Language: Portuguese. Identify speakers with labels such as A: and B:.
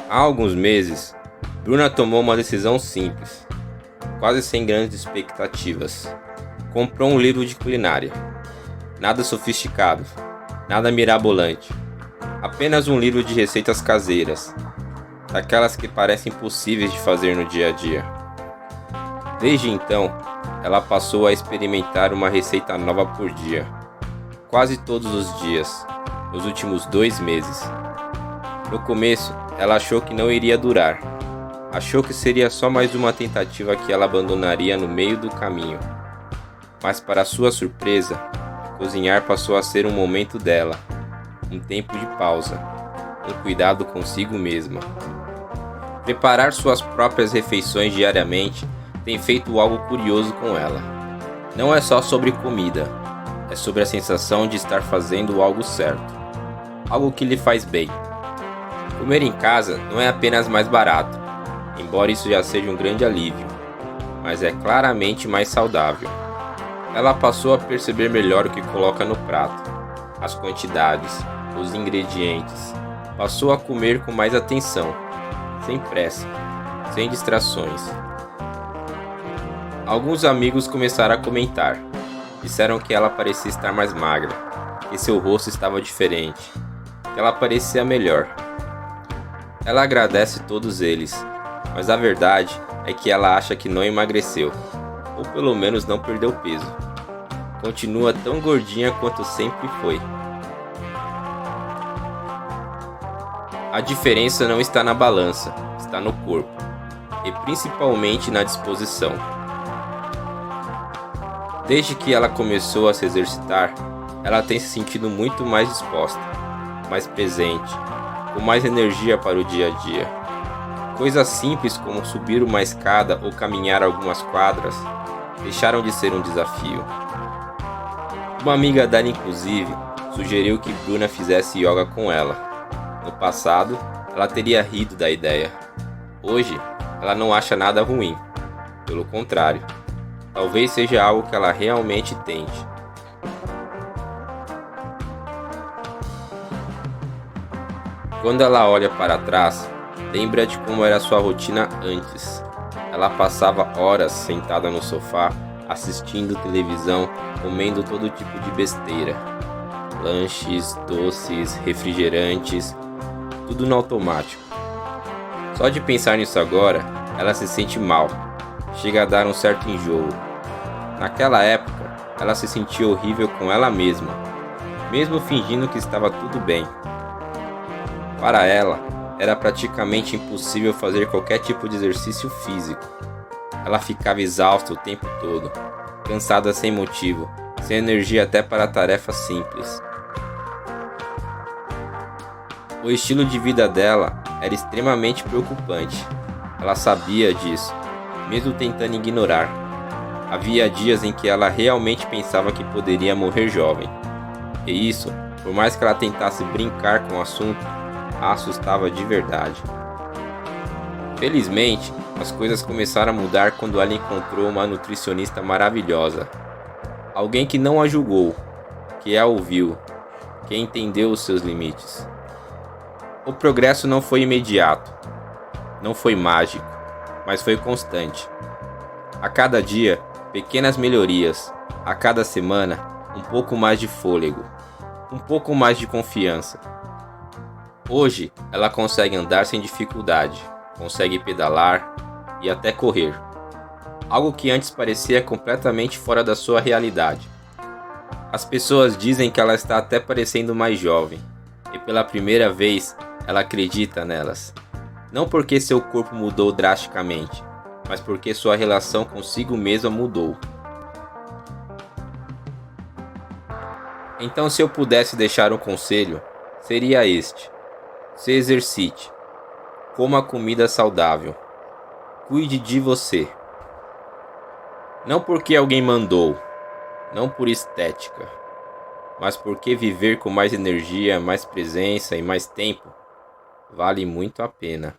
A: Há alguns meses, Bruna tomou uma decisão simples, quase sem grandes expectativas. Comprou um livro de culinária. Nada sofisticado, nada mirabolante. Apenas um livro de receitas caseiras, daquelas que parecem impossíveis de fazer no dia a dia. Desde então, ela passou a experimentar uma receita nova por dia, quase todos os dias, nos últimos 2 meses. No começo, ela achou que não iria durar. Achou que seria só mais uma tentativa que ela abandonaria no meio do caminho. Mas para sua surpresa, cozinhar passou a ser um momento dela, um tempo de pausa, um cuidado consigo mesma. Preparar suas próprias refeições diariamente tem feito algo curioso com ela. Não é só sobre comida, é sobre a sensação de estar fazendo algo certo, algo que lhe faz bem. Comer em casa não é apenas mais barato, embora isso já seja um grande alívio, mas é claramente mais saudável. Ela passou a perceber melhor o que coloca no prato, as quantidades, os ingredientes. Passou a comer com mais atenção, sem pressa, sem distrações. Alguns amigos começaram a comentar. Disseram que ela parecia estar mais magra, que seu rosto estava diferente, que ela parecia melhor. Ela agradece todos eles, mas a verdade é que ela acha que não emagreceu, ou pelo menos não perdeu peso. Continua tão gordinha quanto sempre foi. A diferença não está na balança, está no corpo, e principalmente na disposição. Desde que ela começou a se exercitar, ela tem se sentido muito mais disposta, mais presente, com mais energia para o dia a dia. Coisas simples como subir uma escada ou caminhar algumas quadras deixaram de ser um desafio. Uma amiga dela, inclusive, sugeriu que Bruna fizesse yoga com ela. No passado, ela teria rido da ideia. Hoje, ela não acha nada ruim. Pelo contrário, talvez seja algo que ela realmente tente. Quando ela olha para trás, lembra de como era sua rotina antes. Ela passava horas sentada no sofá, assistindo televisão, comendo todo tipo de besteira. Lanches, doces, refrigerantes, tudo no automático. Só de pensar nisso agora, ela se sente mal. Chega a dar um certo enjoo. Naquela época, ela se sentia horrível com ela mesma, mesmo fingindo que estava tudo bem. Para ela, era praticamente impossível fazer qualquer tipo de exercício físico. Ela ficava exausta o tempo todo, cansada sem motivo, sem energia até para tarefas simples. O estilo de vida dela era extremamente preocupante. Ela sabia disso, mesmo tentando ignorar. Havia dias em que ela realmente pensava que poderia morrer jovem. E isso, por mais que ela tentasse brincar com o assunto, a assustava de verdade. Felizmente, as coisas começaram a mudar quando ela encontrou uma nutricionista maravilhosa. Alguém que não a julgou, que a ouviu, que entendeu os seus limites. O progresso não foi imediato, não foi mágico, mas foi constante. A cada dia, pequenas melhorias. A cada semana, um pouco mais de fôlego, um pouco mais de confiança. Hoje, ela consegue andar sem dificuldade, consegue pedalar e até correr. Algo que antes parecia completamente fora da sua realidade. As pessoas dizem que ela está até parecendo mais jovem, e pela primeira vez, ela acredita nelas. Não porque seu corpo mudou drasticamente, mas porque sua relação consigo mesma mudou. Então, se eu pudesse deixar um conselho, seria este: se exercite, coma comida saudável, cuide de você. Não porque alguém mandou, não por estética, mas porque viver com mais energia, mais presença e mais tempo vale muito a pena.